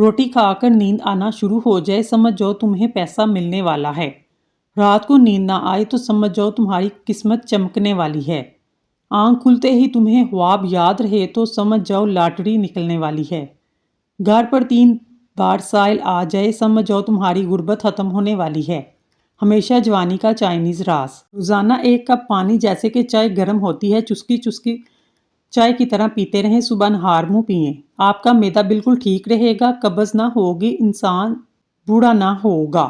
روٹی کھا کر نیند آنا شروع ہو جائے سمجھ جاؤ تمہیں پیسہ ملنے والا ہے۔ رات کو نیند نہ آئے تو سمجھ جاؤ تمہاری قسمت چمکنے والی ہے۔ آنکھ کھلتے ہی تمہیں خواب یاد رہے تو سمجھ جاؤ لاٹری نکلنے والی ہے۔ گھر پر 3 بار سائل آ جائے سمجھ جاؤ تمہاری غربت ختم ہونے والی ہے۔ ہمیشہ جوانی کا چائنیز راز۔ روزانہ 1 کپ پانی جیسے کہ چائے گرم ہوتی ہے چسکی چسکی چائے کی طرح پیتے رہیں، صبح نہار منہ پئیں۔ آپ کا معدہ بالکل ٹھیک رہے گا، قبض نہ ہوگی، انسان بوڑھا نہ ہوگا۔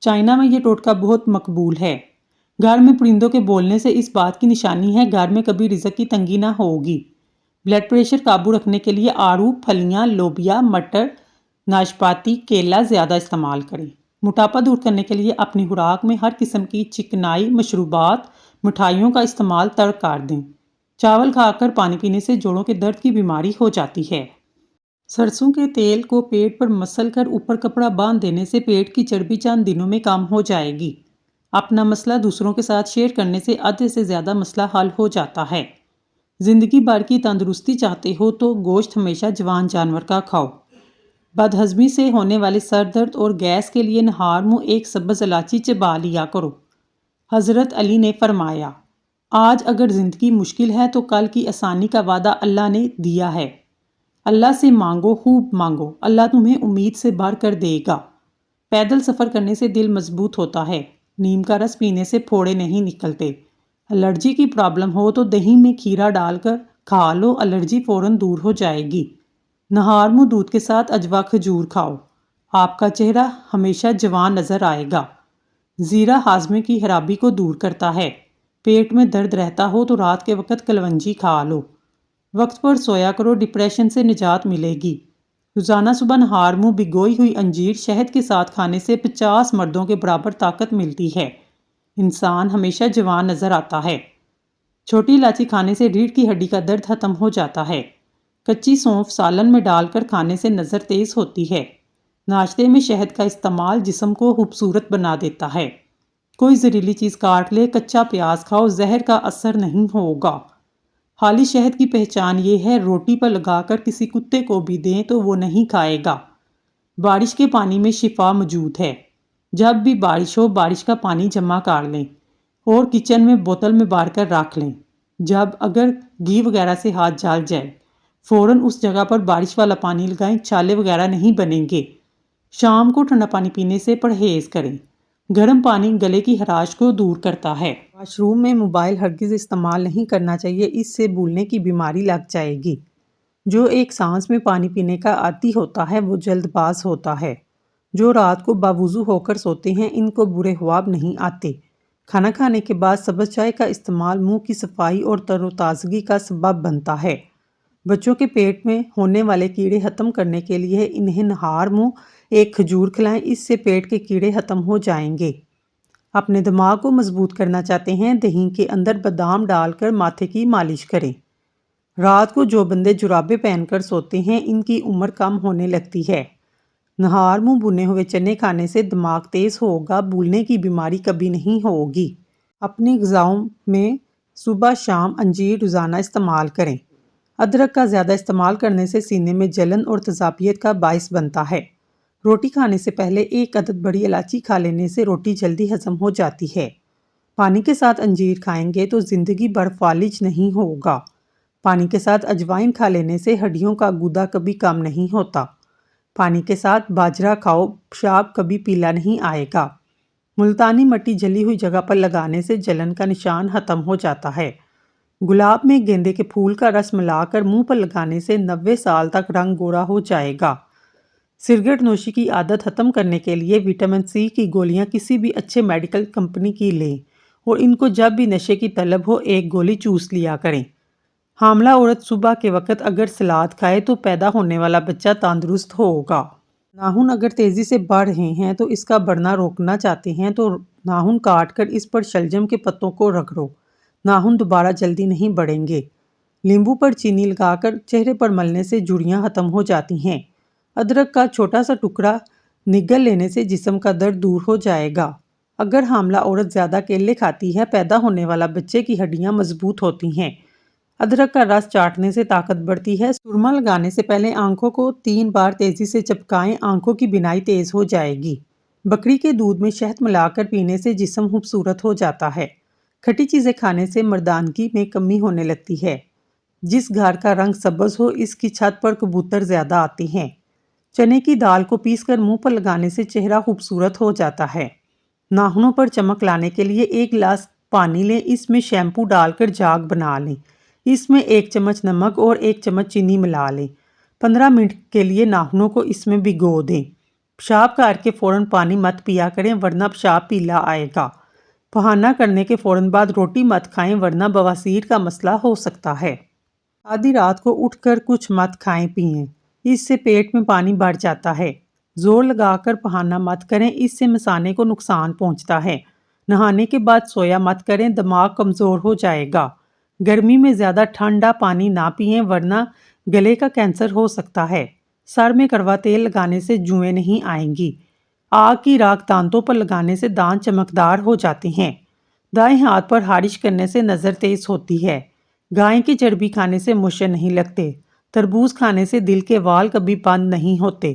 چائنا میں یہ ٹوٹکا بہت مقبول ہے۔ گھر میں پرندوں کے بولنے سے اس بات کی نشانی ہے گھر میں کبھی رزق کی تنگی نہ ہوگی۔ بلڈ پریشر قابو رکھنے کے لیے آڑو، پھلیاں، لوبیا، مٹر، ناشپاتی، کیلا زیادہ استعمال کریں۔ موٹاپا دور کرنے کے لیے اپنی خوراک میں ہر قسم کی چکنائی، مشروبات، مٹھائیوں کا استعمال ترک کر دیں۔ چاول کھا کر پانی پینے سے جوڑوں کے درد کی بیماری ہو جاتی ہے۔ سرسوں کے تیل کو پیٹ پر مسل کر اوپر کپڑا باندھ دینے سے پیٹ کی چربی چند دنوں میں کم ہو جائے گی۔ اپنا مسئلہ دوسروں کے ساتھ شیئر کرنے سے آدھے سے زیادہ مسئلہ حل ہو جاتا ہے۔ زندگی بھر کی تندرستی چاہتے ہو تو گوشت ہمیشہ جوان جانور کا کھاؤ۔ بد ہضمی سے ہونے والے سر درد اور گیس کے لیے نہار منہ 1 سبز الائچی چبا لیا کرو۔ حضرت علی نے فرمایا، آج اگر زندگی مشکل ہے تو کل کی آسانی کا وعدہ اللہ نے دیا ہے۔ اللہ سے مانگو، خوب مانگو، اللہ تمہیں امید سے بھر کر دے گا۔ پیدل سفر کرنے سے دل مضبوط ہوتا ہے۔ نیم کا رس پینے سے پھوڑے نہیں نکلتے۔ الرجی کی پرابلم ہو تو دہی میں کھیرا ڈال کر کھا لو، الرجی فوراً دور ہو جائے گی۔ نہار منہ دودھ کے ساتھ اجوا کھجور کھاؤ، آپ کا چہرہ ہمیشہ جوان نظر آئے گا۔ زیرہ ہاضمے کی خرابی کو دور کرتا ہے۔ پیٹ میں درد رہتا ہو تو رات کے وقت کلونجی کھا لو۔ وقت پر سویا کرو، ڈپریشن سے نجات ملے گی۔ روزانہ صبح نہار منہ بھگوئی ہوئی انجیر شہد کے ساتھ کھانے سے 50 مردوں کے برابر طاقت ملتی ہے۔ انسان ہمیشہ جوان نظر آتا ہے۔ چھوٹی الائچی کھانے سے ریڑھ کی ہڈی کا درد ختم ہو جاتا ہے۔ کچی سونف سالن میں ڈال کر کھانے سے نظر تیز ہوتی ہے۔ ناشتے میں شہد کا استعمال جسم کو خوبصورت بنا دیتا ہے۔ کوئی زہریلی چیز کاٹ لے، کچا پیاز کھاؤ، زہر کا اثر نہیں ہوگا۔ خالی شہد کی پہچان یہ ہے روٹی پر لگا کر کسی کتے کو بھی دیں تو وہ نہیں کھائے گا۔ بارش کے پانی میں شفا موجود ہے۔ جب بھی بارش ہو بارش کا پانی جمع کر لیں اور کچن میں بوتل میں بھر کر رکھ لیں۔ جب اگر گھی وغیرہ سے ہاتھ جل جائے فوراً اس جگہ پر بارش والا پانی لگائیں، چھالے وغیرہ نہیں بنیں گے۔ شام کو ٹھنڈا پانی پینے سے پرہیز کریں۔ گرم پانی گلے کی خراش کو دور کرتا ہے۔ واش روم میں موبائل ہرگز استعمال نہیں کرنا چاہیے، اس سے بھولنے کی بیماری لگ جائے گی۔ جو ایک سانس میں پانی پینے کا عادی ہوتا ہے وہ جلد باز ہوتا ہے۔ جو رات کو باوضو ہو کر سوتے ہیں ان کو برے خواب نہیں آتے۔ کھانا کھانے کے بعد سبز چائے کا استعمال منہ کی صفائی اور تر و تازگی کا سبب بنتا ہے۔ بچوں کے پیٹ میں ہونے والے کیڑے ختم کرنے کے لیے انہیں نہار منہ 1 کھجور کھلائیں، اس سے پیٹ کے کیڑے ختم ہو جائیں گے۔ اپنے دماغ کو مضبوط کرنا چاہتے ہیں، دہی کے اندر بادام ڈال کر ماتھے کی مالش کریں۔ رات کو جو بندے جرابیں پہن کر سوتے ہیں ان کی عمر کم ہونے لگتی ہے۔ نہار منہ بھنے ہوئے چنے کھانے سے دماغ تیز ہوگا، بھولنے کی بیماری کبھی نہیں ہوگی۔ اپنی غذاؤں میں صبح شام انجیر روزانہ استعمال کریں۔ ادرک کا زیادہ استعمال کرنے سے سینے میں جلن اور تیزابیت کا باعث بنتا ہے۔ روٹی کھانے سے پہلے 1 عدد بڑی الائچی کھا لینے سے روٹی جلدی ہضم ہو جاتی ہے۔ پانی کے ساتھ انجیر کھائیں گے تو زندگی بھر فالج نہیں ہوگا۔ پانی کے ساتھ اجوائن کھا لینے سے ہڈیوں کا گودا کبھی کم نہیں ہوتا۔ پانی کے ساتھ باجرہ کھاؤ، پیشاب کبھی پیلا نہیں آئے گا۔ ملتانی مٹی جلی ہوئی جگہ پر لگانے سے جلن کا نشان ختم ہو جاتا ہے۔ گلاب میں گیندے کے پھول کا رس ملا کر منہ پر لگانے سے 90 سال تک رنگ گورا ہو جائے گا۔ سگریٹ نوشی کی عادت ختم کرنے کے لیے وٹامن سی کی گولیاں کسی بھی اچھے میڈیکل کمپنی کی لیں اور ان کو جب بھی نشے کی طلب ہو 1 گولی چوس لیا کریں۔ حاملہ عورت صبح کے وقت اگر سلاد کھائے تو پیدا ہونے والا بچہ تندرست ہوگا۔ ناخن اگر تیزی سے بڑھ رہے ہیں تو اس کا بڑھنا روکنا چاہتے ہیں تو ناخن کاٹ کر اس پر شلجم کے پتوں کو رگڑو، ناخن دوبارہ جلدی نہیں بڑھیں گے۔ لیمبو پر چینی لگا کر چہرے پر ملنے سے جھریاں ختم ہو جاتی ہیں۔ ادرک کا چھوٹا سا ٹکڑا نگل لینے سے جسم کا درد دور ہو جائے گا۔ اگر حاملہ عورت زیادہ کیلے کھاتی ہے پیدا ہونے والا بچے کی ہڈیاں مضبوط ہوتی ہیں۔ ادرک کا رس چاٹنے سے طاقت بڑھتی ہے۔ سرما لگانے سے پہلے آنکھوں کو 3 بار تیزی سے چپکائیں، آنکھوں کی بینائی تیز ہو جائے گی۔ بکری کے دودھ میں شہد ملا کر پینے سے جسم خوبصورت ہو جاتا ہے۔ کھٹی چیزیں کھانے سے مردانگی میں کمی ہونے لگتی ہے۔ جس گھر کا رنگ سبز ہو اس کی چھت پر کبوتر زیادہ آتے ہیں۔ چنے کی دال کو پیس کر منہ پر لگانے سے چہرہ خوبصورت ہو جاتا ہے۔ ناخنوں پر چمک لانے کے لیے 1 گلاس پانی لیں، اس میں شیمپو ڈال کر جاگ بنا لیں، اس میں 1 چمچ نمک اور 1 چمچ چینی ملا لیں۔ 15 منٹ کے لیے ناخنوں کو اس میں بھگو دیں۔ پیشاب کر کے فوراً پانی مت پیا کریں ورنہ پیشاب پیلا آئے گا۔ بہانہ کرنے کے فوراً بعد روٹی مت کھائیں ورنہ بواسیر کا مسئلہ ہو سکتا ہے۔ آدھی رات کو اٹھ کر کچھ مت کھائیں پئیں، اس سے پیٹ میں پانی بڑھ جاتا ہے۔ زور لگا کر بہانہ مت کریں، اس سے مثانے کو نقصان پہنچتا ہے۔ نہانے کے بعد سویا مت کریں، دماغ کمزور ہو جائے گا۔ گرمی میں زیادہ ٹھنڈا پانی نہ پئیں ورنہ گلے کا کینسر ہو سکتا ہے۔ سر میں کڑوا تیل لگانے سے جوئیں نہیں آئیں گی۔ آگ کی راکھ دانتوں پر لگانے سے دانت چمکدار ہو جاتے ہیں۔ دائیں ہاتھ پر خارش کرنے سے نظر تیز ہوتی ہے۔ گائے کی چربی کھانے سے مشے نہیں لگتے۔ تربوز کھانے سے دل کے وال کبھی بند نہیں ہوتے۔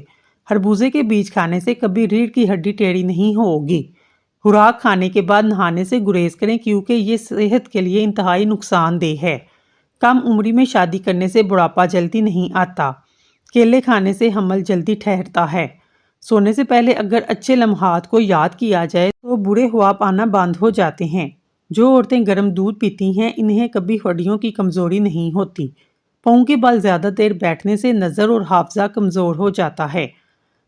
خربوزے کے بیج کھانے سے کبھی ریڑھ کی ہڈی ٹیڑھی نہیں ہوگی۔ خوراک کھانے کے بعد نہانے سے گریز کریں کیونکہ یہ صحت کے لیے انتہائی نقصان دہ ہے۔ کم عمری میں شادی کرنے سے بڑھاپا جلدی نہیں آتا۔ کیلے کھانے سے حمل جلدی ٹھہرتا ہے۔ سونے سے پہلے اگر اچھے لمحات کو یاد کیا جائے تو برے خواب آنا بند ہو جاتے ہیں۔ جو عورتیں گرم دودھ پیتی ہیں انہیں کبھی ہڈیوں کی کمزوری نہیں ہوتی۔ پاؤں کے بل زیادہ دیر بیٹھنے سے نظر اور حافظہ کمزور ہو جاتا ہے۔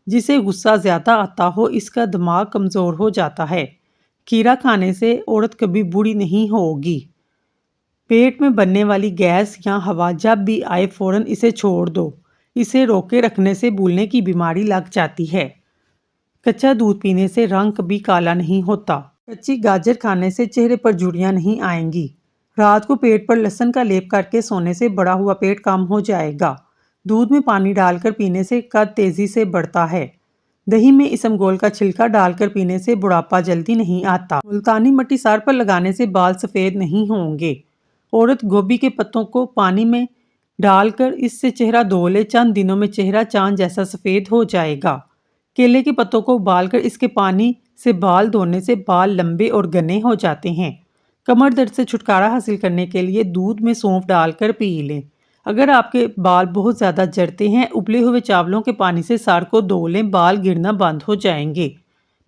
جسے غصہ زیادہ آتا ہو اس کا دماغ کمزور ہو جاتا ہے۔ کھیرا کھانے سے عورت کبھی بوڑھی نہیں ہوگی۔ پیٹ میں بننے والی گیس یا ہوا جب بھی آئے فوراً اسے چھوڑ دو، اسے روکے رکھنے سے بھولنے کی بیماری لگ جاتی ہے۔ کچا دودھ پینے سے رنگ کبھی کالا نہیں ہوتا۔ کچی گاجر کھانے سے چہرے پر جھریاں نہیں آئیں گی۔ رات کو پیٹ پر لہسن کا لیپ کر کے سونے سے بڑا ہوا پیٹ کم ہو جائے گا۔ دودھ میں پانی ڈال کر پینے سے قد تیزی سے بڑھتا ہے۔ دہی میں اسمگول کا چھلکا ڈال کر پینے سے بڑھاپا جلدی نہیں آتا۔ ملتانی مٹی سر پر لگانے سے بال سفید نہیں ہوں گے۔ عورت گوبھی کے پتوں کو پانی میں ڈال کر اس سے چہرہ دھو لے، چند دنوں میں چہرہ چاند جیسا سفید ہو جائے گا۔ کیلے کے پتوں کو ابال کر اس کے پانی سے بال دھونے سے بال لمبے اور گھنے ہو جاتے ہیں۔ کمر درد سے چھٹکارا حاصل کرنے کے لیے دودھ میں سونف ڈال کر پی لیں۔ اگر آپ کے بال بہت زیادہ جھڑتے ہیں ابلے ہوئے چاولوں کے پانی سے سر کو دھو لیں، بال گرنا بند ہو جائیں گے۔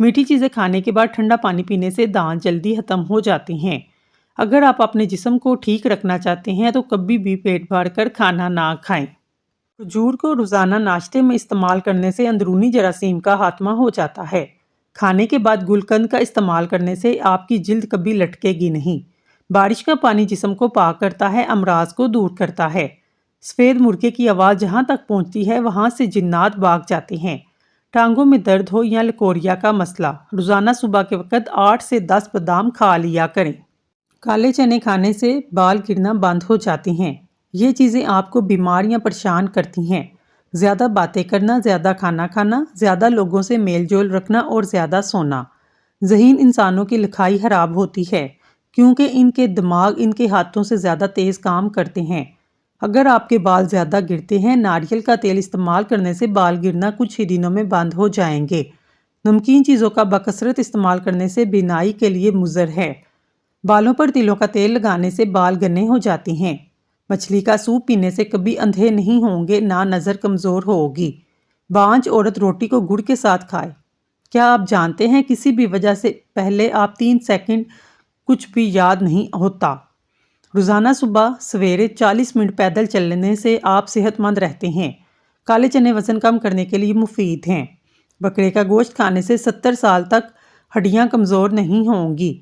میٹھی چیزیں کھانے کے بعد ٹھنڈا پانی پینے سے دانت جلدی ختم ہو جاتے ہیں۔ اگر آپ اپنے جسم کو ٹھیک رکھنا چاہتے ہیں تو کبھی بھی پیٹ بھر کر کھانا نہ کھائیں۔ کھجور کو روزانہ ناشتے میں استعمال کرنے سے اندرونی جراثیم کا خاتمہ ہو جاتا ہے۔ کھانے کے بعد گلقند کا استعمال کرنے سے آپ کی جلد کبھی لٹکے گی نہیں۔ بارش کا پانی جسم کو پاک کرتا ہے، امراض کو دور کرتا ہے۔ سفید مرغے کی آواز جہاں تک پہنچتی ہے وہاں سے جنات بھاگ جاتے ہیں۔ ٹانگوں میں درد ہو یا لکوریا کا مسئلہ، روزانہ صبح کے وقت 8 سے 10 بادام کھا لیا کریں۔ کالے چنے کھانے سے بال گرنا بند ہو جاتے ہیں۔ یہ چیزیں آپ کو بیمار یا پریشان کرتی ہیں۔ زیادہ باتیں کرنا، زیادہ کھانا کھانا، زیادہ لوگوں سے میل جول رکھنا اور زیادہ سونا۔ ذہین انسانوں کی لکھائی خراب ہوتی ہے کیونکہ ان کے دماغ ان کے ہاتھوں سے زیادہ تیز کام کرتے ہیں۔ اگر آپ کے بال زیادہ گرتے ہیں، ناریل کا تیل استعمال کرنے سے بال گرنا کچھ ہی دنوں میں بند ہو جائیں گے۔ نمکین چیزوں کا بکثرت استعمال کرنے سے بینائی کے لیے مضر ہے۔ بالوں پر تلوں کا تیل لگانے سے بال گھنے ہو جاتے ہیں۔ مچھلی کا سوپ پینے سے کبھی اندھے نہیں ہوں گے، نہ نظر کمزور ہوگی۔ بانجھ عورت روٹی کو گڑ کے ساتھ کھائے۔ کیا آپ جانتے ہیں کسی بھی وجہ سے پہلے آپ 3 سیکنڈ کچھ بھی یاد نہیں ہوتا۔ روزانہ صبح سویرے 40 منٹ پیدل چلنے سے آپ صحت مند رہتے ہیں۔ کالے چنے وزن کم کرنے کے لیے مفید ہیں۔ بکرے کا گوشت کھانے سے 70 سال تک ہڈیاں کمزور نہیں ہوں گی۔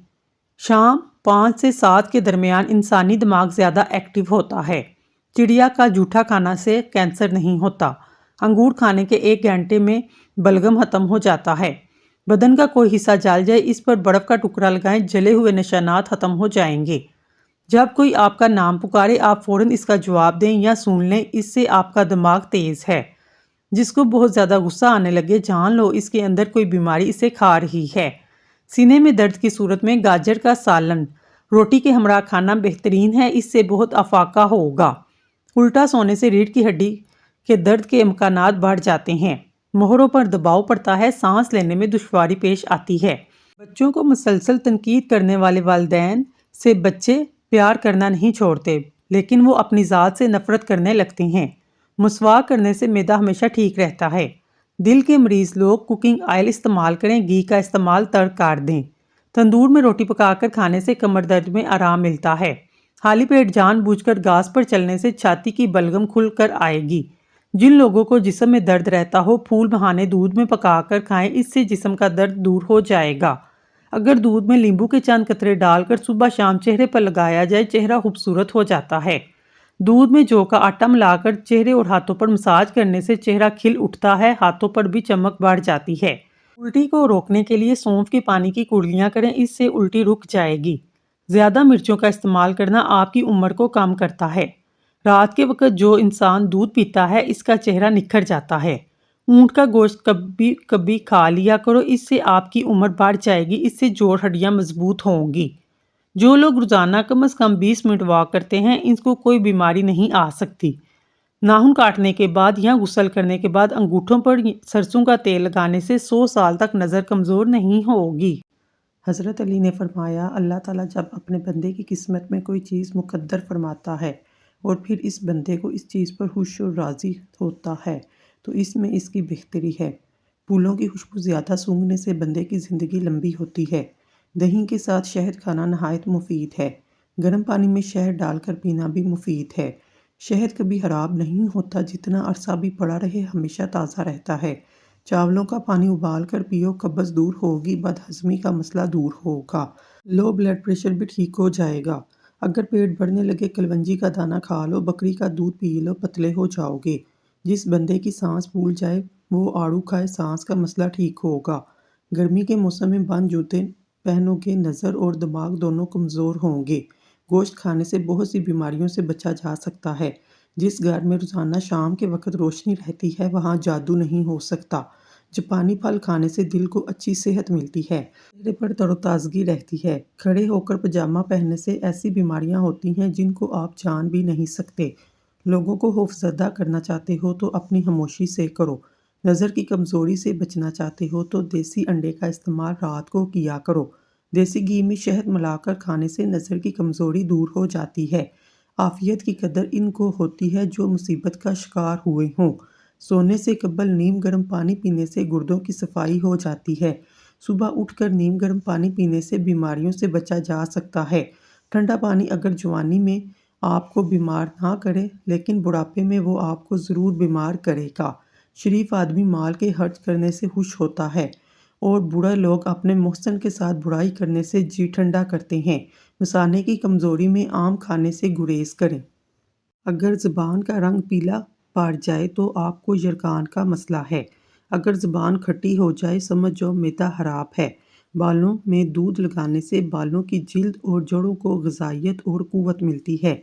شام 5 سے 7 کے درمیان انسانی دماغ زیادہ ایکٹیو ہوتا ہے۔ چڑیا کا جوٹھا کھانا سے کینسر نہیں ہوتا۔ انگور کھانے کے 1 گھنٹے میں بلغم ختم ہو جاتا ہے۔ بدن کا کوئی حصہ جل جائے اس پر برف کا ٹکڑا لگائیں، جلے ہوئے نشانات ختم ہو جائیں گے۔ جب کوئی آپ کا نام پکارے آپ فوراً اس کا جواب دیں یا سن لیں، اس سے آپ کا دماغ تیز ہے۔ جس کو بہت زیادہ غصہ آنے لگے جان لو اس کے اندر کوئی بیماری اسے کھا رہی ہے۔ سینے میں درد کی صورت میں گاجر کا سالن روٹی کے ہمراہ کھانا بہترین ہے، اس سے بہت افاقہ ہوگا۔ الٹا سونے سے ریڑھ کی ہڈی کے درد کے امکانات بڑھ جاتے ہیں، موہروں پر دباؤ پڑتا ہے، سانس لینے میں دشواری پیش آتی ہے۔ بچوں کو مسلسل تنقید کرنے والے والدین سے بچے پیار کرنا نہیں چھوڑتے، لیکن وہ اپنی ذات سے نفرت کرنے لگتے ہیں۔ مسواک کرنے سے معدہ ہمیشہ ٹھیک رہتا ہے۔ دل کے مریض لوگ کوکنگ آئل استعمال کریں، گھی کا استعمال ترک کر دیں۔ تندور میں روٹی پکا کر کھانے سے کمر درد میں آرام ملتا ہے۔ خالی پیٹ جان بوجھ کر گاز پر چلنے سے چھاتی کی بلغم کھل کر آئے گی۔ جن لوگوں کو جسم میں درد رہتا ہو، پھول بہانے دودھ میں پکا کر کھائیں، اس سے جسم کا درد دور ہو جائے گا۔ اگر دودھ میں لیمبو کے چند قطرے ڈال کر صبح شام چہرے پر لگایا جائے، چہرہ خوبصورت ہو جاتا ہے۔ دودھ میں جو کا آٹا ملا کر چہرے اور ہاتھوں پر مساج کرنے سے چہرہ کھل اٹھتا ہے، ہاتھوں پر بھی چمک بڑھ جاتی ہے۔ الٹی کو روکنے کے لیے سونف کے پانی کی کڑلیاں کریں، اس سے الٹی رک جائے گی۔ زیادہ مرچوں کا استعمال کرنا آپ کی عمر کو کم کرتا ہے۔ رات کے وقت جو انسان دودھ پیتا ہے، اس کا چہرہ نکھر جاتا ہے۔ اونٹ کا گوشت کبھی کبھی کھا لیا کرو، اس سے آپ کی عمر بڑھ جائے گی، اس سے جوڑ ہڈیاں مضبوط ہوں گی۔ جو لوگ روزانہ کم از کم 20 منٹ واک کرتے ہیں، ان کو کوئی بیماری نہیں آ سکتی۔ ناخن کاٹنے کے بعد یا غسل کرنے کے بعد انگوٹھوں پر سرسوں کا تیل لگانے سے 100 سال تک نظر کمزور نہیں ہوگی۔ حضرت علی نے فرمایا، اللہ تعالیٰ جب اپنے بندے کی قسمت میں کوئی چیز مقدر فرماتا ہے اور پھر اس بندے کو اس چیز پر خوش اور راضی ہوتا ہے تو اس میں اس کی بہتری ہے۔ پھولوں کی خوشبو زیادہ سونگھنے سے بندے کی زندگی لمبی ہوتی ہے۔ دہی کے ساتھ شہد کھانا نہایت مفید ہے۔ گرم پانی میں شہد ڈال کر پینا بھی مفید ہے۔ شہد کبھی خراب نہیں ہوتا، جتنا عرصہ بھی پڑا رہے ہمیشہ تازہ رہتا ہے۔ چاولوں کا پانی ابال کر پیو، قبض دور ہوگی، بد ہضمی کا مسئلہ دور ہوگا، لو بلڈ پریشر بھی ٹھیک ہو جائے گا۔ اگر پیٹ بھرنے لگے کلونجی کا دانہ کھا لو، بکری کا دودھ پی لو، پتلے ہو جاؤ گے۔ جس بندے کی سانس پھول جائے وہ آڑو کھائے، سانس کا مسئلہ ٹھیک ہوگا۔ گرمی کے موسم میں بند جوتے پہنو گے، نظر اور دماغ دونوں کمزور ہوں گے۔ گوشت کھانے سے بہت سی بیماریوں سے بچا جا سکتا ہے۔ جس گھر میں روزانہ شام کے وقت روشنی رہتی ہے، وہاں جادو نہیں ہو سکتا۔ جاپانی پھل کھانے سے دل کو اچھی صحت ملتی ہے، چہرے پر تر و تازگی رہتی ہے۔ کھڑے ہو کر پجامہ پہننے سے ایسی بیماریاں ہوتی ہیں جن کو آپ جان بھی نہیں سکتے۔ لوگوں کو خوفزدہ کرنا چاہتے ہو تو اپنی خاموشی سے کرو۔ نظر کی کمزوری سے بچنا چاہتے ہو تو دیسی انڈے کا استعمال رات کو کیا کرو۔ دیسی گھی میں شہد ملا کر کھانے سے نظر کی کمزوری دور ہو جاتی ہے۔ عافیت کی قدر ان کو ہوتی ہے جو مصیبت کا شکار ہوئے ہوں۔ سونے سے قبل نیم گرم پانی پینے سے گردوں کی صفائی ہو جاتی ہے۔ صبح اٹھ کر نیم گرم پانی پینے سے بیماریوں سے بچا جا سکتا ہے۔ ٹھنڈا پانی اگر جوانی میں آپ کو بیمار نہ کرے، لیکن بڑھاپے میں وہ آپ کو ضرور بیمار کرے گا۔ شریف آدمی مال کے خرچ کرنے سے خوش ہوتا ہے اور بوڑھے لوگ اپنے محسن کے ساتھ برائی کرنے سے جی ٹھنڈا کرتے ہیں۔ مثانے کی کمزوری میں آم کھانے سے گریز کریں۔ اگر زبان کا رنگ پیلا پڑ جائے تو آپ کو یرقان کا مسئلہ ہے۔ اگر زبان کھٹی ہو جائے سمجھو معدہ خراب ہے۔ بالوں میں دودھ لگانے سے بالوں کی جلد اور جڑوں کو غذائیت اور قوت ملتی ہے۔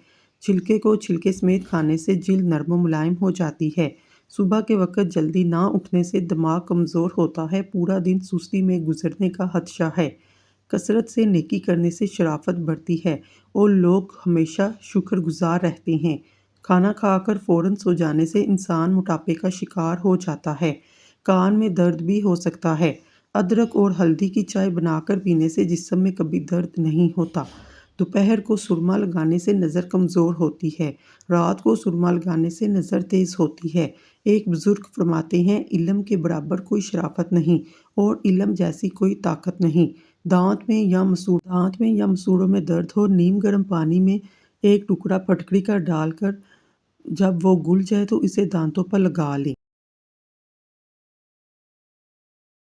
چھلکے کو چھلکے سمیت کھانے سے جلد نرم و ملائم ہو جاتی ہے۔ صبح کے وقت جلدی نہ اٹھنے سے دماغ کمزور ہوتا ہے، پورا دن سستی میں گزرنے کا خدشہ ہے۔ کثرت سے نیکی کرنے سے شرافت بڑھتی ہے اور لوگ ہمیشہ شکر گزار رہتے ہیں۔ کھانا کھا کر فوراً سو جانے سے انسان موٹاپے کا شکار ہو جاتا ہے۔ کان میں درد بھی ہو سکتا ہے۔ ادرک اور ہلدی کی چائے بنا کر پینے سے جسم میں کبھی درد نہیں ہوتا۔ دوپہر کو سرما لگانے سے نظر کمزور ہوتی ہے۔ رات کو سرما لگانے سے نظر تیز ہوتی ہے۔ ایک بزرگ فرماتے ہیں، علم کے برابر کوئی شرافت نہیں اور علم جیسی کوئی طاقت نہیں۔ دانت میں یا مسوڑوں میں درد ہو، نیم گرم پانی میں ایک ٹکڑا پھٹکری کا ڈال کر جب وہ گل جائے تو اسے دانتوں پر لگا لیں۔